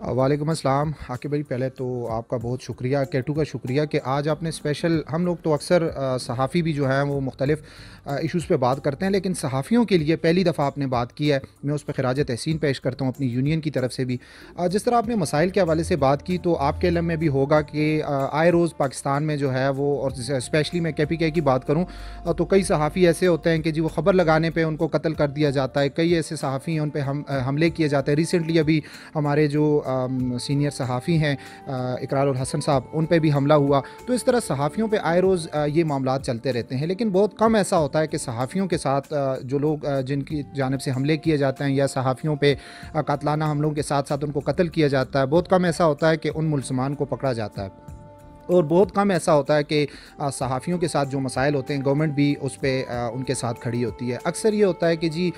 وعلیکم السلام عاقب بھائی، پہلے تو آپ کا بہت شکریہ، کیٹو کا شکریہ کہ آج آپ نے اسپیشل، ہم لوگ تو اکثر صحافی بھی جو ہیں وہ مختلف ایشوز پہ بات کرتے ہیں، لیکن صحافیوں کے لیے پہلی دفعہ آپ نے بات کی ہے، میں اس پہ خراج تحسین پیش کرتا ہوں اپنی یونین کی طرف سے بھی۔ جس طرح آپ نے مسائل کے حوالے سے بات کی تو آپ کے علم میں بھی ہوگا کہ آئے روز پاکستان میں جو ہے وہ، اور اسپیشلی میں KPK کی بات کروں تو کئی صحافی ایسے ہوتے ہیں کہ جی وہ خبر لگانے پہ ان کو قتل کر دیا جاتا ہے، کئی ایسے صحافی ہیں ان پہ حملے کیے جاتے ہیں۔ ریسنٹلی ابھی ہمارے جو سینئر صحافی ہیں اقرار الحسن صاحب، ان پہ بھی حملہ ہوا۔ تو اس طرح صحافیوں پہ آئے روز یہ معاملات چلتے رہتے ہیں، لیکن بہت کم ایسا ہوتا ہے کہ صحافیوں کے ساتھ جو لوگ جن کی جانب سے حملے کیے جاتے ہیں یا صحافیوں پہ قاتلانہ حملوں کے ساتھ ساتھ ان کو قتل کیا جاتا ہے، بہت کم ایسا ہوتا ہے کہ ان ملزمان کو پکڑا جاتا ہے، اور بہت کم ایسا ہوتا ہے کہ صحافیوں کے ساتھ جو مسائل ہوتے ہیں گورنمنٹ بھی اس پہ ان کے ساتھ کھڑی ہوتی ہے۔ اکثر یہ ہوتا ہے کہ جی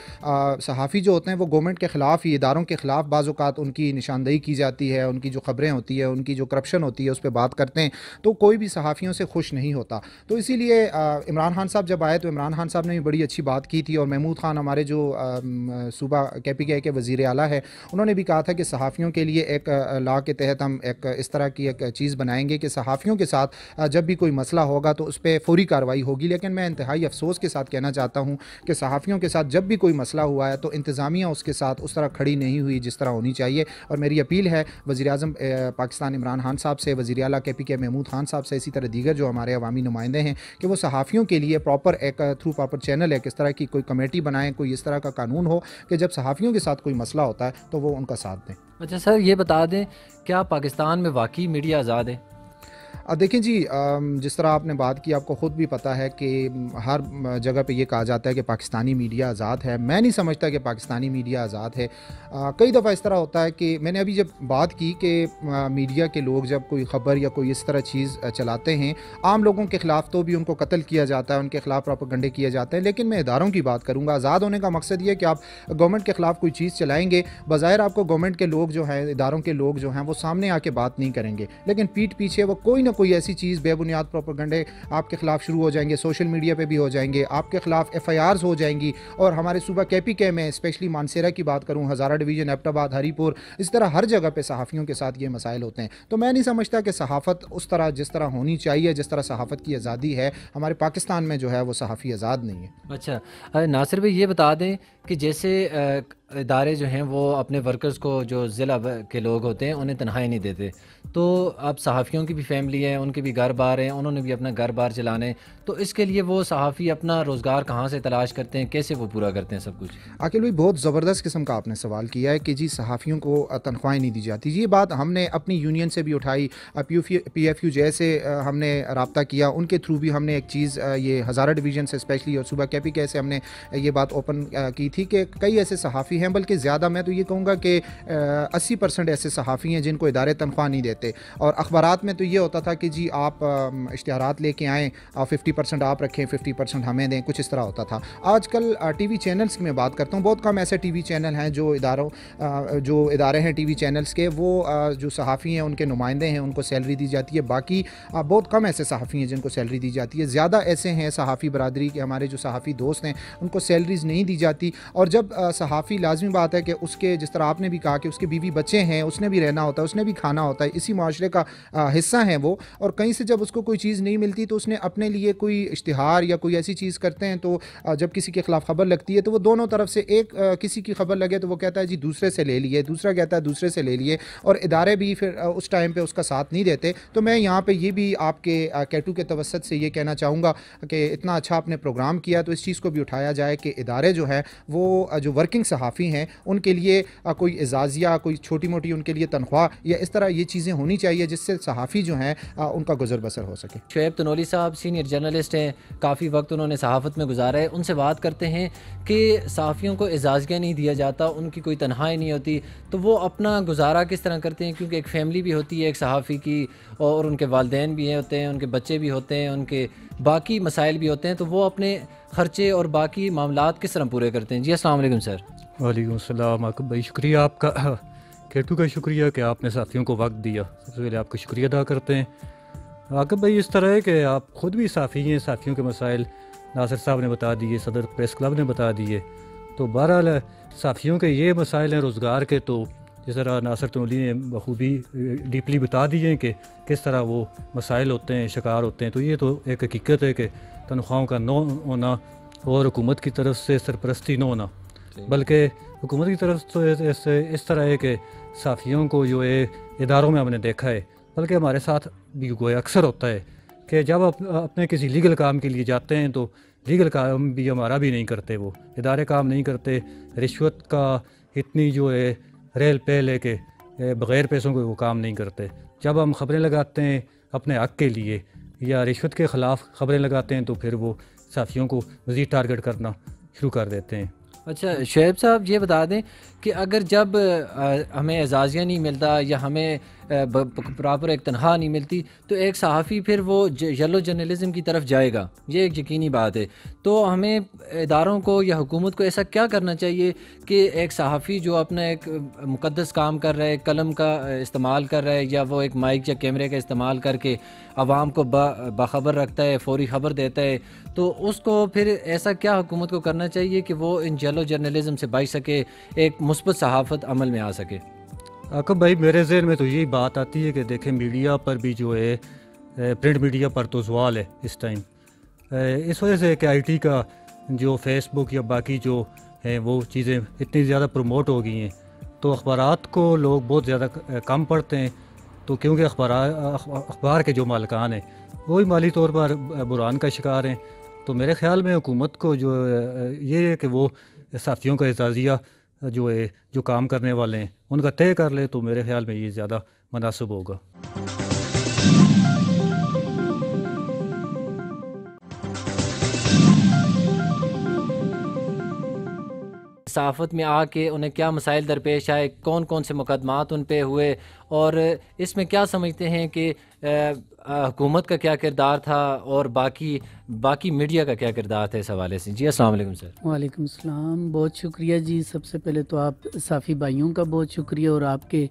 صحافی جو ہوتے ہیں وہ گورنمنٹ کے خلاف ہی، اداروں کے خلاف بعض اوقات ان کی نشاندہی کی جاتی ہے، ان کی جو خبریں ہوتی ہے، ان کی جو کرپشن ہوتی ہے اس پہ بات کرتے ہیں، تو کوئی بھی صحافیوں سے خوش نہیں ہوتا۔ تو اسی لیے عمران خان صاحب جب آئے تو عمران خان صاحب نے بھی بڑی اچھی بات کی تھی، اور محمود خان ہمارے جو صوبہ KPK کے وزیر اعلیٰ ہے، انہوں نے بھی کہا تھا کہ صحافیوں کے لیے ایک لا کے تحت ہم ایک اس طرح کی ایک چیز بنائیں گے کہ صحافیوں کے ساتھ جب بھی کوئی مسئلہ ہوگا تو اس پہ فوری کارروائی ہوگی۔ لیکن میں انتہائی افسوس کے ساتھ کہنا چاہتا ہوں کہ صحافیوں کے ساتھ جب بھی کوئی مسئلہ ہوا ہے تو انتظامیہ اس کے ساتھ اس طرح کھڑی نہیں ہوئی جس طرح ہونی چاہیے، اور میری اپیل ہے وزیر اعظم پاکستان عمران خان صاحب سے، وزیر اعلیٰ KPK محمود خان صاحب سے، اسی طرح دیگر جو ہمارے عوامی نمائندے ہیں، کہ وہ صحافیوں کے لیے پراپر ایک تھرو پراپر چینل ایک اس طرح کی کوئی کمیٹی بنائیں، کوئی اس طرح کا قانون ہو کہ جب صحافیوں کے ساتھ کوئی مسئلہ ہوتا ہے تو وہ ان کا ساتھ دیں۔ اچھا سر، یہ بتا دیں کیا پاکستان میں واقعی میڈیا آزاد ہے؟ دیکھیں جی، جس طرح آپ نے بات کی، آپ کو خود بھی پتہ ہے کہ ہر جگہ پہ یہ کہا جاتا ہے کہ پاکستانی میڈیا آزاد ہے۔ میں نہیں سمجھتا کہ پاکستانی میڈیا آزاد ہے۔ کئی دفعہ اس طرح ہوتا ہے کہ میں نے ابھی جب بات کی کہ میڈیا کے لوگ جب کوئی خبر یا کوئی اس طرح چیز چلاتے ہیں عام لوگوں کے خلاف تو بھی ان کو قتل کیا جاتا ہے، ان کے خلاف پروپیگنڈے کیے جاتے ہیں، لیکن میں اداروں کی بات کروں گا۔ آزاد ہونے کا مقصد یہ ہے کہ آپ گورنمنٹ کے خلاف کوئی چیز چلائیں گے، بظاہر آپ کو گورنمنٹ کے لوگ جو ہیں، اداروں کے لوگ جو ہیں، وہ سامنے آ کے بات نہیں کریں گے، لیکن پیٹھ پیچھے وہ کوئی نہ کوئی ایسی چیز بے بنیاد پروپیگنڈے آپ کے خلاف شروع ہو جائیں گے، سوشل میڈیا پہ بھی ہو جائیں گے، آپ کے خلاف FIRs ہو جائیں گی۔ اور ہمارے صوبہ KPK میں اسپیشلی مانسیرا کی بات کروں، ہزارہ ڈویژن، ایبٹ آباد، ہری پور، اس طرح ہر جگہ پہ صحافیوں کے ساتھ یہ مسائل ہوتے ہیں۔ تو میں نہیں سمجھتا کہ صحافت اس طرح جس طرح ہونی چاہیے، جس طرح صحافت کی آزادی ہے ہمارے پاکستان میں جو ہے وہ صحافی آزاد نہیں ہے۔ اچھا ناصر بھائی، یہ بتا دیں کہ جیسے ادارے جو ہیں وہ اپنے ورکرز کو، جو ضلع کے لوگ ہوتے ہیں، انہیں تنخواہیں نہیں دیتے، تو اب صحافیوں کی بھی فیملی ہے، ان کے بھی گھر بار ہیں، انہوں نے بھی اپنا گھر بار چلانے، تو اس کے لیے وہ صحافی اپنا روزگار کہاں سے تلاش کرتے ہیں، کیسے وہ پورا کرتے ہیں سب کچھ؟ عاقل بھائی، بہت زبردست قسم کا آپ نے سوال کیا ہے کہ جی صحافیوں کو تنخواہیں نہیں دی جاتی۔ یہ بات ہم نے اپنی یونین سے بھی اٹھائی، PFUJ سے ہم نے رابطہ کیا، ان کے تھرو بھی ہم نے ایک چیز یہ ہزارہ ڈویژن سے اسپیشلی اور صوبہ KPK سے ہم نے یہ بات اوپن کی تھی کہ کئی ایسے صحافی ہیں، بلکہ زیادہ میں تو یہ کہوں گا کہ 80% ایسے صحافی ہیں جن کو ادارے تنخواہ نہیں دیتے، اور اخبارات میں تو یہ ہوتا تھا کہ جی آپ اشتہارات لے کے آئیں، 50% آپ رکھیں، 50% ہمیں دیں، کچھ اس طرح ہوتا تھا۔ آج کل TV چینلز کی میں بات کرتا ہوں، بہت کم ایسے TV چینل ہیں جو ادارے ہیں TV چینلز کے، وہ جو صحافی ہیں ان کے نمائندے ہیں، ان کو سیلری دی جاتی ہے۔ باقی بہت کم ایسے صحافی ہیں جن کو سیلری دی جاتی ہے، زیادہ ایسے ہیں صحافی برادری کے، ہمارے جو صحافی دوست ہیں ان کو سیلریز نہیں دی جاتی۔ اور جب صحافی، لازمی بات ہے کہ اس کے، جس طرح آپ نے بھی کہا کہ اس کے بیوی بچے ہیں، اس نے بھی رہنا ہوتا ہے، اس نے بھی کھانا ہوتا ہے، اسی معاشرے کا حصہ ہیں وہ، اور کہیں سے جب اس کو کوئی چیز نہیں ملتی تو اس نے اپنے لیے کوئی اشتہار یا کوئی ایسی چیز کرتے ہیں، تو جب کسی کے خلاف خبر لگتی ہے تو وہ دونوں طرف سے، ایک کسی کی خبر لگے تو وہ کہتا ہے جی دوسرے سے لے لیے، دوسرا کہتا ہے دوسرے سے لے لیے، اور ادارے بھی پھر اس ٹائم پہ اس کا ساتھ نہیں دیتے۔ تو میں یہاں پہ یہ بھی آپ کے کیٹو کے توسط سے یہ کہنا چاہوں گا کہ اتنا اچھا آپ نے پروگرام کیا تو اس چیز کو بھی اٹھایا جائے کہ ادارے جو ہیں وہ جو ورکنگ صحافی ہیں ان کے لیے کوئی اعزازیہ، کوئی چھوٹی موٹی ان کے لیے تنخواہ یا اس طرح یہ چیزیں ہونی چاہیے جس سے صحافی جو ہیں ان کا گزر بسر ہو سکے۔ شعیب تنولی صاحب سینئر جرنلسٹ ہیں، کافی وقت انہوں نے صحافت میں گزارا ہے، ان سے بات کرتے ہیں کہ صحافیوں کو اعزازیہ نہیں دیا جاتا، ان کی کوئی تنخواہیں نہیں ہوتی، تو وہ اپنا گزارا کس طرح کرتے ہیں؟ کیونکہ ایک فیملی بھی ہوتی ہے ایک صحافی کی، اور ان کے والدین بھی ہوتے ہیں، ان کے بچے بھی ہوتے ہیں، ان کے باقی مسائل بھی ہوتے ہیں، تو وہ اپنے خرچے اور باقی معاملات کس طرح پورے کرتے ہیں؟ جی السلام علیکم سر۔ وعلیکم السلام عاقب بھائی، شکریہ آپ کا، کیٹو کا شکریہ کہ آپ نے صحافیوں کو وقت دیا، سب سے پہلے آپ کا شکریہ ادا کرتے ہیں۔ عاقب بھائی، اس طرح ہے کہ آپ خود بھی صحافی ہیں، صحافیوں کے مسائل ناصر صاحب نے بتا دیے، صدر پریس کلب نے بتا دیے، تو بہرحال صحافیوں کے یہ مسائل ہیں روزگار کے، تو جس طرح ناصر تنولی نے بخوبی ڈیپلی بتا دیے کہ کس طرح وہ مسائل ہوتے ہیں، شکار ہوتے ہیں. تو یہ تو ایک حقیقت ہے کہ تنخواہوں کا نہ ہونا اور حکومت کی طرف سے سرپرستی نہ ہونا، بلکہ حکومت کی طرف سے اس طرح ہے کہ صحافیوں کو جو ہے اداروں میں ہم نے دیکھا ہے، بلکہ ہمارے ساتھ بھی گویا اکثر ہوتا ہے کہ جب اپنے کسی لیگل کام کے لیے جاتے ہیں تو لیگل کام بھی ہمارا بھی نہیں کرتے، وہ ادارے کام نہیں کرتے. رشوت کا اتنی جو ہے ریل پیل ہے کہ بغیر پیسوں کے وہ کام نہیں کرتے. جب ہم خبریں لگاتے ہیں اپنے حق کے لیے یا رشوت کے خلاف خبریں لگاتے ہیں تو پھر وہ صحافیوں کو مزید ٹارگٹ کرنا شروع کر دیتے ہیں. اچھا شعیب صاحب یہ بتا دیں کہ اگر جب ہمیں اعزازیہ نہیں ملتا یا ہمیں پراپر ایک تنخواہ نہیں ملتی تو ایک صحافی پھر وہ یلو جرنلزم کی طرف جائے گا، یہ ایک یقینی بات ہے. تو ہمیں اداروں کو یا حکومت کو ایسا کیا کرنا چاہیے کہ ایک صحافی جو اپنا ایک مقدس کام کر رہا ہے، قلم کا استعمال کر رہا ہے یا وہ ایک مائک یا کیمرے کا استعمال کر کے عوام کو باخبر رکھتا ہے، فوری خبر دیتا ہے، تو اس کو پھر ایسا کیا حکومت کو کرنا چاہیے کہ وہ ان یلو جرنلزم سے بچ سکے، ایک مثبت صحافت عمل میں آ سکے؟ عاقب بھائی میرے ذہن میں تو یہی بات آتی ہے کہ دیکھیں میڈیا پر بھی جو ہے پرنٹ میڈیا پر تو زوال ہے اس ٹائم، اس وجہ سے کہ آئی ٹی کا جو فیس بک یا باقی جو ہیں وہ چیزیں اتنی زیادہ پروموٹ ہو گئی ہیں تو اخبارات کو لوگ بہت زیادہ کم پڑھتے ہیں. تو کیونکہ اخبار کے جو مالکان ہیں وہی مالی طور پر بحران کا شکار ہیں. تو میرے خیال میں حکومت کو جو یہ ہے کہ وہ صحافیوں کا اعزازیہ جو ہے جو کام کرنے والے ہیں ان کا طے کر لے تو میرے خیال میں یہ زیادہ مناسب ہوگا. صحافت میں آ کے انہیں کیا مسائل درپیش آئے، کون کون سے مقدمات ان پہ ہوئے، اور اس میں کیا سمجھتے ہیں کہ حکومت کا کیا کردار تھا اور باقی میڈیا کا کیا کردار تھا اس حوالے سے؟ جی السلام علیکم سر. وعلیکم السلام، بہت شکریہ جی. سب سے پہلے تو آپ صحافی بھائیوں کا بہت شکریہ اور آپ کے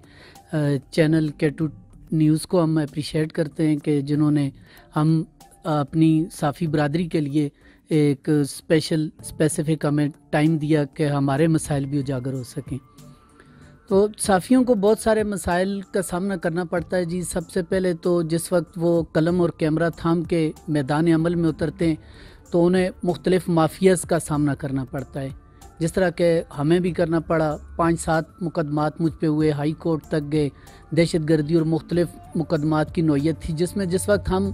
چینل کیٹو نیوز کو ہم اپریشیٹ کرتے ہیں کہ جنہوں نے ہم اپنی صحافی برادری کے لیے ایک اسپیسیفک ہمیں ٹائم دیا کہ ہمارے مسائل بھی اجاگر ہو سکیں. تو صحافیوں کو بہت سارے مسائل کا سامنا کرنا پڑتا ہے جی. سب سے پہلے تو جس وقت وہ قلم اور کیمرہ تھام کے میدان عمل میں اترتے ہیں تو انہیں مختلف مافیاز کا سامنا کرنا پڑتا ہے، جس طرح کہ ہمیں بھی کرنا پڑا. 5-7 مقدمات مجھ پہ ہوئے، ہائی کورٹ تک گئے، دہشت گردی اور مختلف مقدمات کی نوعیت تھی، جس میں جس وقت ہم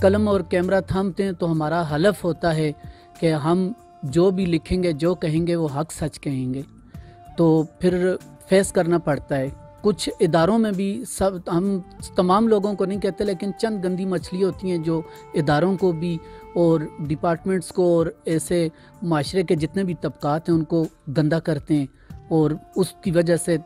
قلم اور کیمرہ تھامتے ہیں تو ہمارا حلف ہوتا ہے کہ ہم جو بھی لکھیں گے، جو کہیں گے وہ حق سچ کہیں گے. تو پھر فیس کرنا پڑتا ہے. کچھ اداروں میں بھی ہم تمام لوگوں کو نہیں کہتے لیکن چند گندی مچھلی ہوتی ہیں جو اداروں کو بھی اور ڈپارٹمنٹس کو اور ایسے معاشرے کے جتنے بھی طبقات ہیں ان کو گندا کرتے ہیں اور اس کی وجہ سے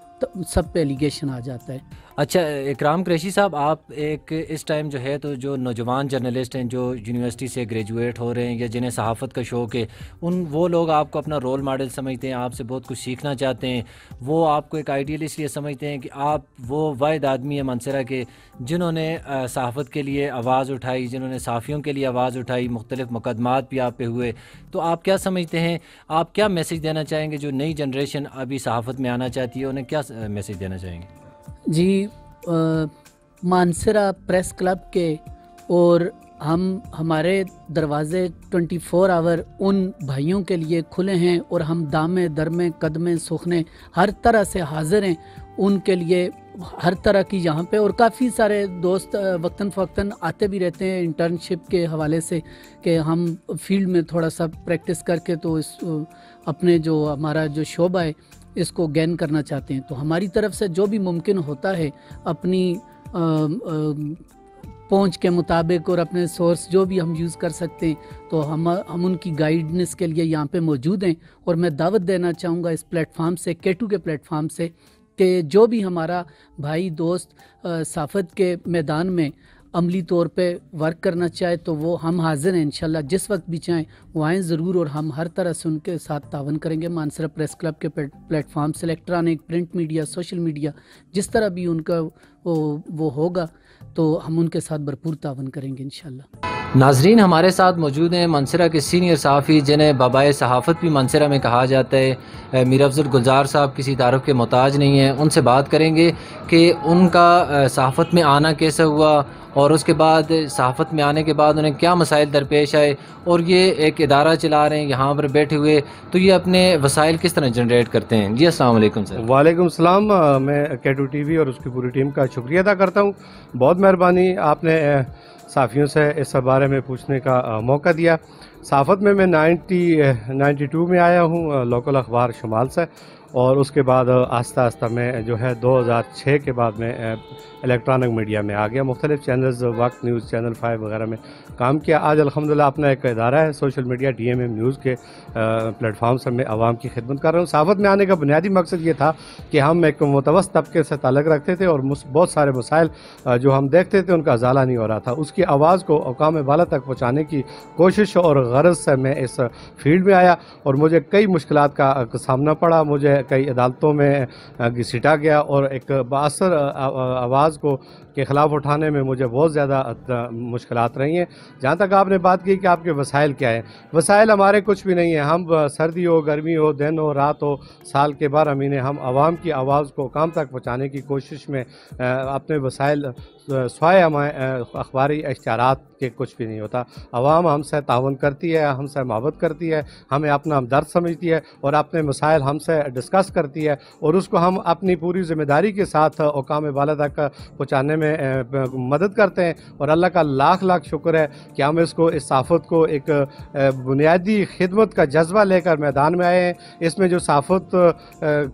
سب پہ ایلیگیشن آ جاتا ہے. اچھا اکرام قریشی صاحب، آپ ایک اس ٹائم جو ہے تو جو نوجوان جرنلسٹ ہیں جو یونیورسٹی سے گریجویٹ ہو رہے ہیں یا جنہیں صحافت کا شوق ہے، وہ لوگ آپ کو اپنا رول ماڈل سمجھتے ہیں، آپ سے بہت کچھ سیکھنا چاہتے ہیں، وہ آپ کو ایک آئیڈیل اس لیے سمجھتے ہیں کہ آپ وہ واحد آدمی ہیں منصرہ کے جنہوں نے صحافت کے لیے آواز اٹھائی، جنہوں نے صحافیوں کے لیے آواز اٹھائی، مختلف مقدمات بھی آپ پہ ہوئے. تو آپ کیا سمجھتے ہیں، آپ کیا میسیج دینا چاہیں گے جو نئی جنریشن ابھی صحافت میں آنا چاہتی ہے، انہیں کیا میسیج دینا چاہیں گے؟ جی مانسرہ پریس کلب کے اور ہمارے دروازے 24 آور ان بھائیوں کے لیے کھلے ہیں اور ہم دامے درمے قدمے سخنے ہر طرح سے حاضر ہیں ان کے لیے. ہر طرح کی یہاں پہ اور کافی سارے دوست وقتاً فوقتاً آتے بھی رہتے ہیں انٹرنشپ کے حوالے سے کہ ہم فیلڈ میں تھوڑا سا پریکٹس کر کے تو اس اپنے جو ہمارا جو شعبہ ہے اس کو گین کرنا چاہتے ہیں. تو ہماری طرف سے جو بھی ممکن ہوتا ہے اپنی پہنچ کے مطابق اور اپنے سورس جو بھی ہم یوز کر سکتے ہیں تو ہم ان کی گائیڈنس کے لیے یہاں پہ موجود ہیں. اور میں دعوت دینا چاہوں گا اس پلیٹ فارم سے، کیٹو کے پلیٹ فارم سے، کہ جو بھی ہمارا بھائی دوست صحافت کے میدان میں عملی طور پہ ورک کرنا چاہے تو وہ ہم حاضر ہیں انشاءاللہ. جس وقت بھی چاہیں وہ آئیں ضرور اور ہم ہر طرح سے ان کے ساتھ تعاون کریں گے. مانسرہ پریس کلب کے پلیٹ فارم سے electronic, print media, social media, جس طرح بھی ان کا وہ ہوگا تو ہم ان کے ساتھ بھرپور تعاون کریں گے انشاءاللہ. ناظرین، ہمارے ساتھ موجود ہیں منصرہ کے سینئر صحافی جنہیں بابائے صحافت بھی منصرہ میں کہا جاتا ہے، میر افضل گلزار صاحب کسی تعارف کے محتاج نہیں ہیں۔ ان سے بات کریں گے کہ ان کا صحافت میں آنا کیسا ہوا اور اس کے بعد صحافت میں آنے کے بعد انہیں کیا مسائل درپیش آئے، اور یہ ایک ادارہ چلا رہے ہیں یہاں پر بیٹھے ہوئے، تو یہ اپنے وسائل کس طرح جنریٹ کرتے ہیں۔ جی السلام علیکم سر۔ وعلیکم السلام۔ میں کیٹو ٹی وی اور اس کی پوری ٹیم کا شکریہ ادا کرتا ہوں۔ بہت مہربانی آپ نے صحافیوں سے اس بارے میں پوچھنے کا موقع دیا۔ صحافت میں 92 میں آیا ہوں لوکل اخبار شمال سے، اور اس کے بعد آہستہ آہستہ میں جو ہے 2006 کے بعد میں الیکٹرانک میڈیا میں آ گیا، مختلف چینلز، وقت نیوز، چینل 5 وغیرہ میں کام کیا۔ آج الحمدللہ اپنا ایک ادارہ ہے سوشل میڈیا DMM نیوز کے پلیٹ فارم سے میں عوام کی خدمت کر رہا ہوں۔ صحافت میں آنے کا بنیادی مقصد یہ تھا کہ ہم ایک متوسط طبقے سے تعلق رکھتے تھے اور بہت سارے مسائل جو ہم دیکھتے تھے ان کا ازالہ نہیں ہو رہا تھا، اس کی آواز کو اقوام بالا تک پہنچانے کی کوشش اور غرض سے میں اس فیلڈ میں آیا، اور مجھے کئی مشکلات کا سامنا پڑا، مجھے کئی عدالتوں میں گھسیٹا گیا، اور ایک بااثر آواز کو کے خلاف اٹھانے میں مجھے بہت زیادہ مشکلات رہی ہیں۔ جہاں تک آپ نے بات کی کہ آپ کے وسائل کیا ہیں، وسائل ہمارے کچھ بھی نہیں ہیں۔ ہم سردی ہو، گرمی ہو، دن ہو، رات ہو، سال کے 12 مہینے ہم عوام کی آواز کو کام تک پہنچانے کی کوشش میں اپنے وسائل سوائے اخباری اشتہارات کے کچھ بھی نہیں ہوتا۔ عوام ہم سے تعاون کرتی ہے، ہم سے محبت کرتی ہے، ہمیں اپنا ہمدرد سمجھتی ہے، اور اپنے مسائل ہم سے ڈسکس کرتی ہے، اور اس کو ہم اپنی پوری ذمہ داری کے ساتھ اقوام بالا تک پہنچانے میں مدد کرتے ہیں۔ اور اللہ کا لاکھ لاکھ شکر ہے کہ ہم اس صحافت کو ایک بنیادی خدمت کا جذبہ لے کر میدان میں آئے ہیں۔ اس میں جو صحافت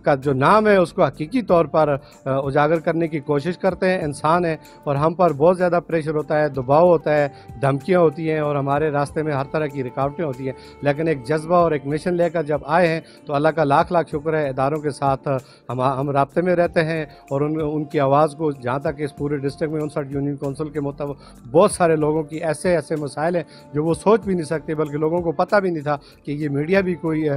کا جو نام ہے اس کو حقیقی طور پر اجاگر کرنے کی کوشش کرتے ہیں۔ انسان ہیں اور ہم پر بہت زیادہ پریشر ہوتا ہے، دباؤ ہوتا ہے، دھمکیاں ہوتی ہیں، اور ہمارے راستے میں ہر طرح کی رکاوٹیں ہوتی ہیں، لیکن ایک جذبہ اور ایک مشن لے کر جب آئے ہیں تو اللہ کا لاکھ لاکھ شکر ہے، اداروں کے ساتھ ہم رابطے میں رہتے ہیں، اور ان کی آواز کو جہاں تک اس پورے ڈسٹرکٹ میں 59 یونین کونسل کے مطابق بہت سارے لوگوں کی ایسے مسائل ہیں جو وہ سوچ بھی نہیں سکتے، بلکہ لوگوں کو پتہ بھی نہیں تھا کہ یہ میڈیا بھی کوئی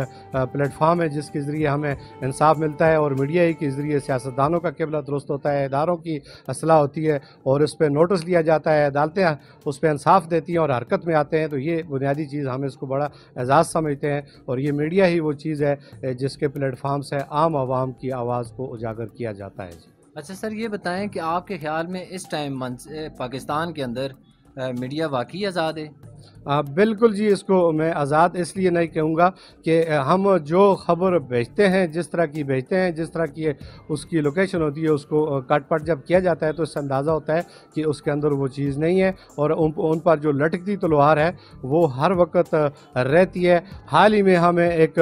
پلیٹ فارم ہے جس کے ذریعے ہمیں انصاف ملتا ہے، اور میڈیا ہی کے ذریعے سیاستدانوں کا قبلہ درست ہوتا ہے، اداروں کی اصلاح ہوتی ہے، اور اس پہ نوٹس لیا جاتا ہے، عدالتیں اس پہ انصاف دیتی ہیں اور حرکت میں آتے ہیں۔ تو یہ بنیادی چیز ہم اس کو بڑا اعزاز سمجھتے ہیں، اور یہ میڈیا ہی وہ چیز ہے جس کے پلیٹ فارم سے عام عوام کی آواز کو اجاگر کیا جاتا ہے۔ جی اچھا سر، یہ بتائیں کہ آپ کے خیال میں اس ٹائم پاکستان کے اندر میڈیا واقعی آزاد ہے؟ بالکل جی، اس کو میں آزاد اس لیے نہیں کہوں گا کہ ہم جو خبر بھیجتے ہیں، جس طرح کی بھیجتے ہیں، جس طرح کی اس کی لوکیشن ہوتی ہے، اس کو کٹ پٹ جب کیا جاتا ہے تو اس سے اندازہ ہوتا ہے کہ اس کے اندر وہ چیز نہیں ہے، اور ان پر جو لٹکتی تلوار ہے وہ ہر وقت رہتی ہے۔ حال ہی میں ہمیں ایک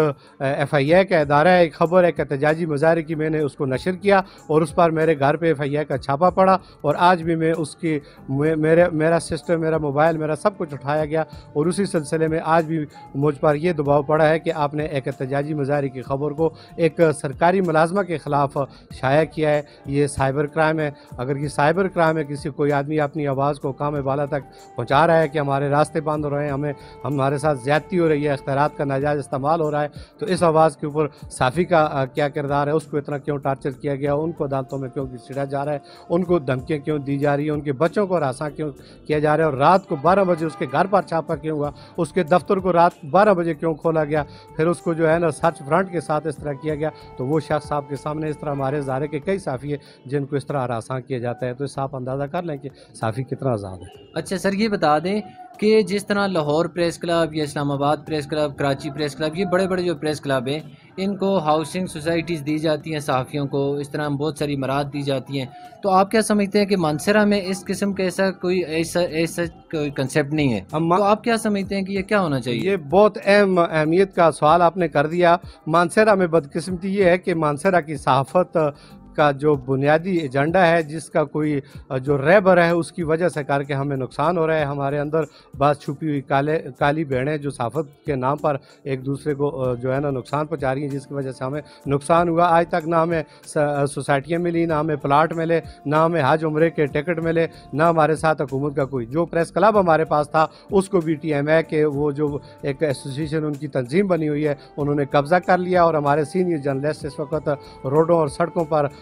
FIA کا ادارہ ہے، ایک خبر ایک احتجاجی مظاہرے کی، میں نے اس کو نشر کیا، اور اس پر میرے گھر پہ FIA کا چھاپا پڑا، اور آج بھی میں اس کی میرا سسٹم، میرا موبائل، میرا سب کچھ اٹھایا گیا، اور اسی سلسلے میں آج بھی مجھ پر یہ دباؤ پڑا ہے کہ آپ نے ایک احتجاجی مظاہرے کی خبر کو ایک سرکاری ملازمہ کے خلاف شائع کیا ہے۔ یہ سائبر کرائم ہے۔ اگر یہ سائبر کرائم ہے، کوئی آدمی اپنی آواز کو قوم بالا تک پہنچا رہا ہے کہ ہمارے راستے بند ہو رہے ہیں، ہمارے ساتھ زیادتی ہو رہی ہے، اختیارات کا ناجائز استعمال ہو رہا ہے، تو اس آواز کے اوپر صحافی کا کیا کردار ہے، اس کو اتنا کیوں ٹارچر کیا گیا، ان کو عدالتوں میں کیوں گھسیٹا جا رہا ہے، ان کو دھمکیاں کیوں دی جا رہی ہیں، ان کے بچوں کو ہراساں کیوں کیا جا رہا ہے، اور رات کو 12 بجے اس کے گھر پر چھاپا کیوں ہوا، اس کے دفتر کو رات 12 بجے کیوں کھولا گیا، پھر اس کو جو ہے نا سرچ فرنٹ کے ساتھ اس طرح کیا گیا۔ تو وہ شخص آپ کے سامنے اس طرح ہمارے ادارے کے کئی صحافی ہیں جن کو اس طرح ہراساں کیا جاتا ہے، تو اس آپ اندازہ کر لیں کہ صحافی کتنا آزاد ہے۔ اچھا سر، یہ بتا دیں کہ جس طرح لاہور پریس کلب یا اسلام آباد press club, Karachi press club, یہ بڑے بڑے جو پریس کلب ہیں، ان کو ہاؤسنگ سوسائٹیز دی جاتی ہیں صحافیوں کو، اس طرح بہت ساری مراد دی جاتی ہیں، تو آپ کیا سمجھتے ہیں کہ مانسرہ میں اس قسم کا ایسا کوئی کنسیپٹ نہیں ہے، تو آپ کیا سمجھتے ہیں کہ یہ کیا ہونا چاہیے؟ یہ بہت اہمیت کا سوال آپ نے کر دیا۔ مانسرہ میں بدقسمتی یہ ہے کہ مانسرہ کی صحافت کا جو بنیادی ایجنڈا ہے، جس کا کوئی جو رہبر ہے، اس کی وجہ سے کر کے ہمیں نقصان ہو رہا ہے۔ ہمارے اندر بعض چھپی ہوئی کالی بھیڑیں جو صحافت کے نام پر ایک دوسرے کو جو ہے نا نقصان پہنچا رہی ہیں، جس کی وجہ سے ہمیں نقصان ہوا۔ آج تک نہ ہمیں سوسائٹیاں ملی، نہ ہمیں پلاٹ ملے، نہ ہمیں حج عمرے کے ٹکٹ ملے، نہ ہمارے ساتھ حکومت کا کوئی جو پریس کلب ہمارے پاس تھا اس کو بھی TMA کے وہ جو ایک ایسوسیشن ان کی تنظیم بنی ہوئی ہے انہوں نے قبضہ کر لیا، اور ہمارے سینئر جرنلسٹ اس وقت روڈوں اور سڑکوں پر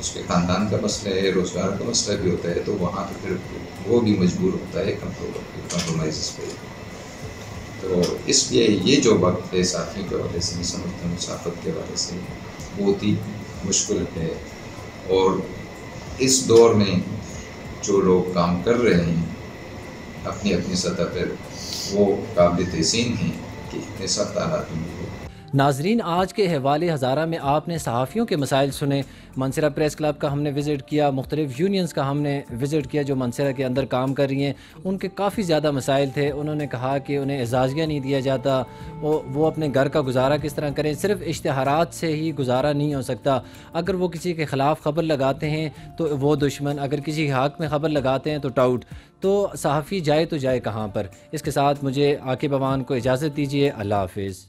اس کے خاندان کا مسئلہ ہے، روزگار کا مسئلہ بھی ہوتا ہے، تو وہاں پہ پھر وہ بھی مجبور ہوتا ہے کمپرومائزز پہ۔ تو اس لیے یہ جو وقت ہے ساتھیوں کے حوالے سے میں سمجھتا ہوں مسافت کے حوالے سے بہت ہی مشکل ہے، اور اس دور میں جو لوگ کام کر رہے ہیں اپنی اپنی سطح پر وہ قابل تحسین ہیں کہ اتنے سخت حالات میں بھی۔ ناظرین، آج کے حوالے ہزارہ میں آپ نے صحافیوں کے مسائل سنے۔ منصرہ پریس کلب کا ہم نے وزٹ کیا، مختلف یونینز کا ہم نے وزٹ کیا جو منصرہ کے اندر کام کر رہی ہیں، ان کے کافی زیادہ مسائل تھے۔ انہوں نے کہا کہ انہیں اعزازیہ نہیں دیا جاتا، وہ اپنے گھر کا گزارا کس طرح کریں، صرف اشتہارات سے ہی گزارا نہیں ہو سکتا۔ اگر وہ کسی کے خلاف خبر لگاتے ہیں تو وہ دشمن، اگر کسی کے حق میں خبر لگاتے ہیں تو ٹاؤٹ، تو صحافی جائے تو جائے کہاں پر۔ اس کے ساتھ مجھے عاقب اوان کو اجازت دیجیے، اللہ حافظ۔